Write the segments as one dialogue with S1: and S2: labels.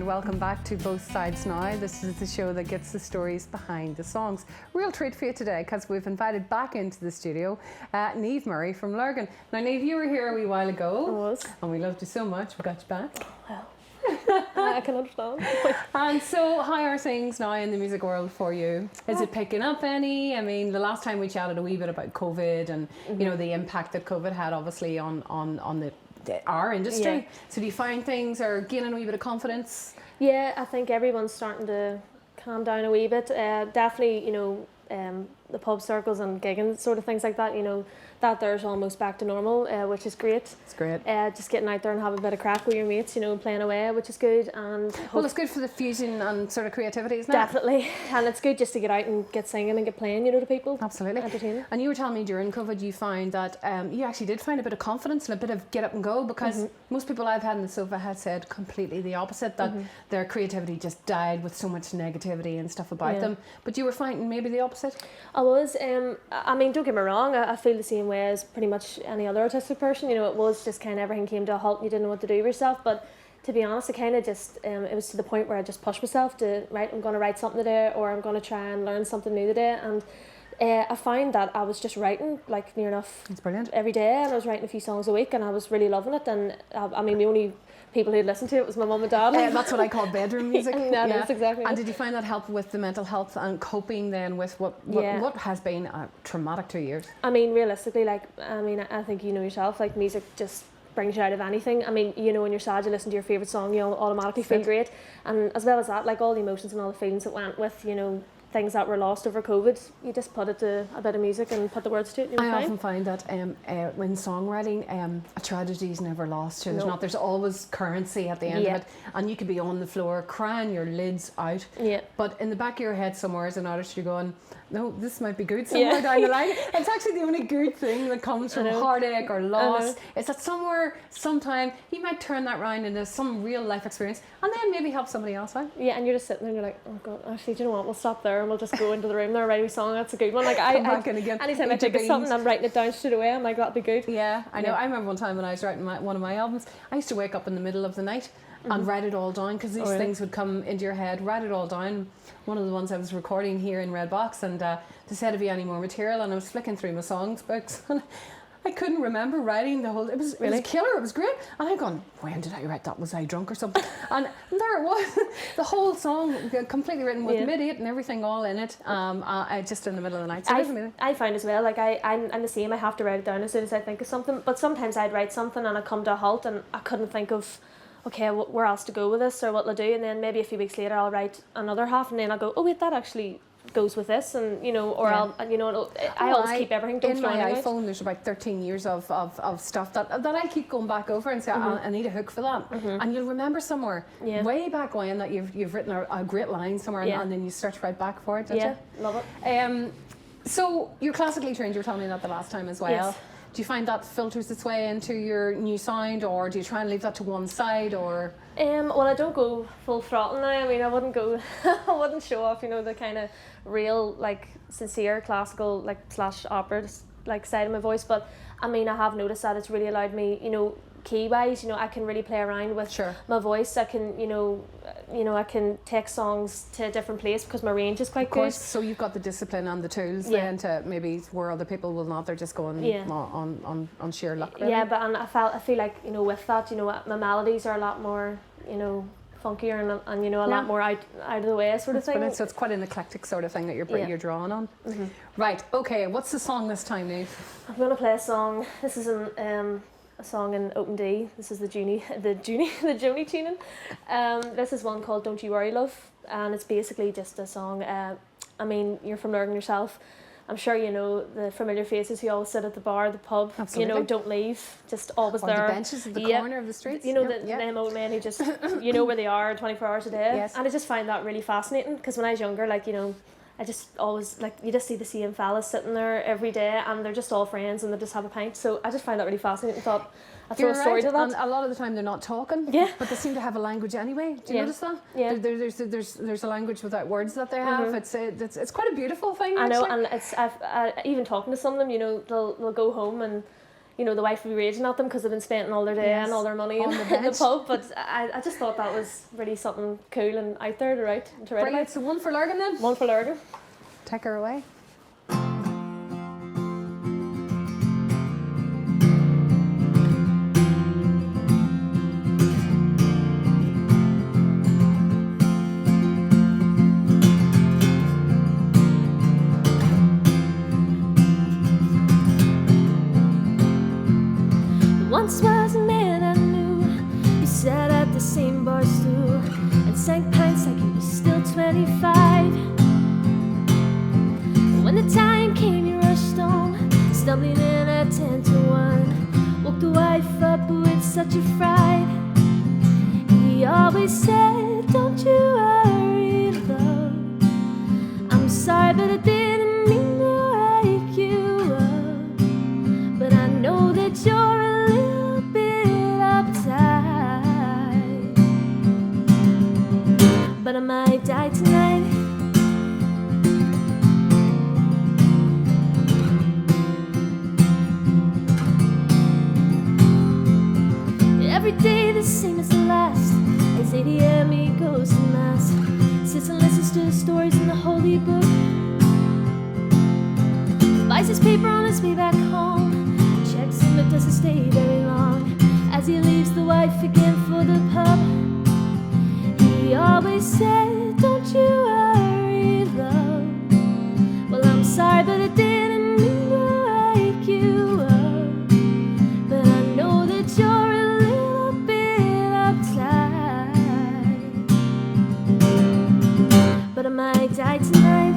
S1: welcome back to Both Sides Now. This is the show that gets the stories behind the songs. Real treat for you today because we've invited back into the studio Niamh Murray from Lurgan. Now Niamh, you were here a wee while ago.
S2: I was.
S1: And we loved you so much, we got you back.
S2: Well, I can understand.
S1: And so, how are things now in the music world for you? Is it picking up any? I mean, the last time we chatted a wee bit about COVID and you know the impact that COVID had obviously on our industry.
S2: Yeah.
S1: So do you find things are gaining a wee bit of confidence?
S2: Yeah, I think everyone's starting to calm down a wee bit. Definitely, you know, the pub circles and gigging sort of things like that, you know, that there's almost back to normal, which is great.
S1: It's great.
S2: Just getting out there and having a bit of crack with your mates, you know, playing away, which is good. And
S1: well, it's good for the fusion and sort of creativity, isn't it?
S2: Definitely. And it's good just to get out and get singing and get playing, you know, to people.
S1: Absolutely.
S2: Entertaining.
S1: And you were telling me during COVID you found that you actually did find a bit of confidence and a bit of get up and go, because most people I've had in the sofa had said completely the opposite, that their creativity just died with so much negativity and stuff about them. But you were finding maybe the opposite?
S2: I was. I mean, don't get me wrong, I feel the same way as pretty much any other artistic person. You know, it was just kind of everything came to a halt and you didn't know what to do with yourself. But to be honest, I kind of just, it was to the point where I just pushed myself to, right, I'm going to write something today, or I'm going to try and learn something new today. And I find that I was just writing like near enough
S1: It's brilliant.
S2: every day, and I was writing a few songs a week, and I was really loving it. And I mean, the only people who'd listen to it was my mum and dad.
S1: That's what I call bedroom music.
S2: That's exactly
S1: And
S2: it.
S1: did you find that help with the mental health and coping then with what has been a traumatic 2 years?
S2: I mean, realistically, like, I think you know yourself, like, music just brings you out of anything. I mean, you know, when you're sad, you listen to your favourite song, you'll automatically feel great. And as well as that, like, all the emotions and all the feelings that went with, you know, things that were lost over COVID, you just put it to a bit of music and put the words to it, and you're
S1: I
S2: fine.
S1: often find that when songwriting, a tragedy is never lost. There's
S2: No.
S1: not. There's always currency at the end
S2: Yeah.
S1: of it, and you could be on the floor crying your lids out.
S2: Yeah.
S1: But in the back of your head somewhere as an artist, you're going, no, this might be good somewhere down the line. It's actually the only good thing that comes from heartache or loss. Is that somewhere, sometime, you might turn that round into some real life experience, and then maybe help somebody else out.
S2: Yeah, and you're just sitting there and you're like, oh God, actually, do you know what? We'll stop there and we'll just go into the room there, write a song. That's a good one. Like,
S1: Come back in again.
S2: anytime I think of something, I'm writing it down straight away. I'm like, that'd be good.
S1: Yeah, I know.
S2: Yeah.
S1: I remember one time when I was writing one of my albums, I used to wake up in the middle of the night and write it all down, because these things would come into your head. Write it all down. One of the ones I was recording here in Red Box, and they said, have you any more material? And I was flicking through my songs books and I couldn't remember writing the whole. It was killer. It was great. And I'm going, when did I write that? Was I drunk or something? And there it was, the whole song completely written with mid-8 and everything all in it. I just in the middle of the night. So
S2: I find as well, like, I'm the same. I have to write it down as soon as I think of something. But sometimes I'd write something and I come to a halt and I couldn't think of, okay, where else to go with this or what'll I do? And then maybe a few weeks later I'll write another half, and then I'll go, oh wait, that actually goes with this, and you know, or I'll, you know, I always keep everything.
S1: In my iPhone, there's about 13 years of stuff that I keep going back over and say, I need a hook for that, and you'll remember somewhere way back when that you've written a great line somewhere, and then you search right back for it. Don't you?
S2: Love it.
S1: So you're classically trained. You were telling me that the last time as well.
S2: Yes.
S1: Do you find that filters its way into your new sound, or do you try and leave that to one side, or?
S2: Well, I don't go full throttle now. I mean, I wouldn't go, I wouldn't show off, you know, the kind of real, like, sincere classical, like, / opera, like, side of my voice. But I mean, I have noticed that it's really allowed me, you know, key wise, you know, I can really play around with my voice. I can, you know, I can take songs to a different place because my range is quite good.
S1: So you've got the discipline and the tools then to maybe where other people will not. They're just going on sheer luck. Really.
S2: Yeah, but I feel like, you know, with that, you know, my melodies are a lot more, you know, funkier and you know, a lot more out of the way sort of thing.
S1: Brilliant. So it's quite an eclectic sort of thing that you're drawing on. Right. Okay. What's the song this time, Niamh?
S2: I'm going to play a song. This is a song in open D. This is the Joni tuning. This is one called Don't You Worry Love, and it's basically just a song. I mean, you're from Lurgan yourself. I'm sure you know the familiar faces who always sit at the bar, the pub.
S1: Absolutely.
S2: You know, don't leave, just always
S1: on
S2: there.
S1: The benches at the corner of the streets.
S2: You know, them old men who just, you know where they are 24 hours a day.
S1: Yes.
S2: And I just find that really fascinating, because when I was younger, like, you know, I just always, like, you just see the same fellas sitting there every day, and they're just all friends and they just have a pint. So I just find that really fascinating. Thought I'd throw a story to that.
S1: And a lot of the time they're not talking, but they seem to have a language anyway. Do you notice that?
S2: Yeah.
S1: There's a language without words that they have. It's quite a beautiful thing.
S2: I know,
S1: actually.
S2: and it's even talking to some of them, you know, they'll go home and, the wife would be raging at them because they've been spending all their day and all their money in the pub. But I just thought that was really something cool and out there to write about.
S1: Brilliant. So one for Lurgan then?
S2: One for Lurgan.
S1: Take her away.
S2: Once was a man I knew. He sat at the same bar stool and sank pints like he was still 25. When the time came, he rushed on, stumbling in at 10 to 1. Woke the wife up with such a fright. He always said, "Don't you worry, love. I'm sorry, but I didn't mean to wake you up. But I know that you're a little bit uptight. But I might die tonight." Every day the same as the last. As 8 a.m. he goes to mass, sits and listens to the stories in the holy book, buys his paper on his way back home, checks him but doesn't stay very long. As he leaves the wife again for the pub, he always said, "Don't you worry, love. Well, I'm sorry, but I didn't mean to wake you up. But I know that you're a little bit uptight. But I might die tonight."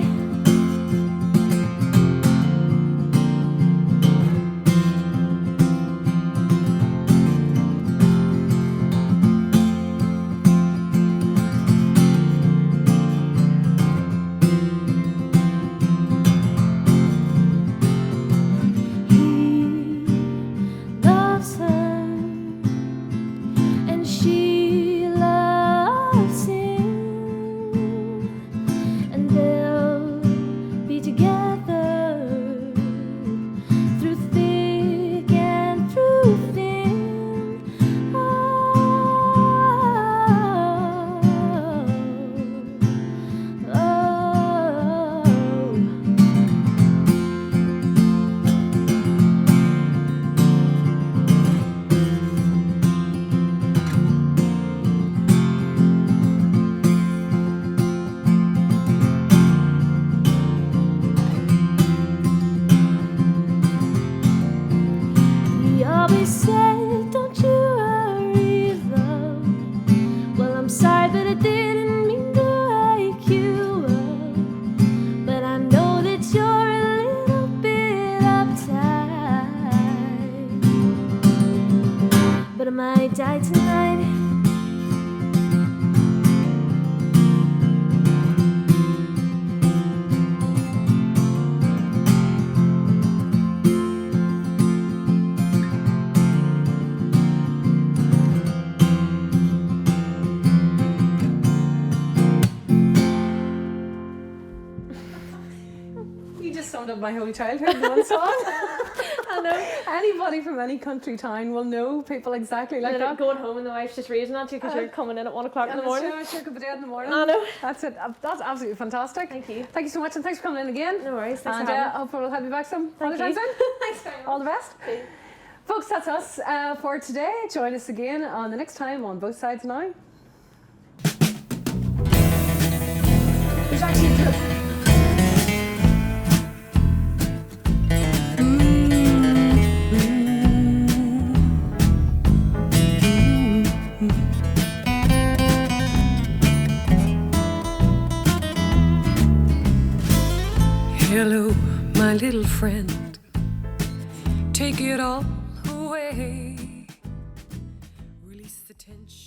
S2: Die tonight.
S1: You just summed up my whole childhood in one song.
S2: I know.
S1: Anybody from any country town will know people exactly like that.
S2: Going home and the wife's just raging at you because you're coming in at 1 o'clock in the morning.
S1: Sure could be dead in the morning.
S2: I know.
S1: That's it. That's absolutely fantastic.
S2: Thank you.
S1: Thank you so much, and thanks for coming in again.
S2: No worries. Thanks
S1: and
S2: for having me.
S1: hopefully we'll have you back some other
S2: Thank
S1: time
S2: you.
S1: soon.
S2: Thanks very much.
S1: All the best.
S2: Okay.
S1: Folks, that's us for today. Join us again on the next time on Both Sides Now. There's actually
S3: Hello, my little friend, take it all away, release the tension.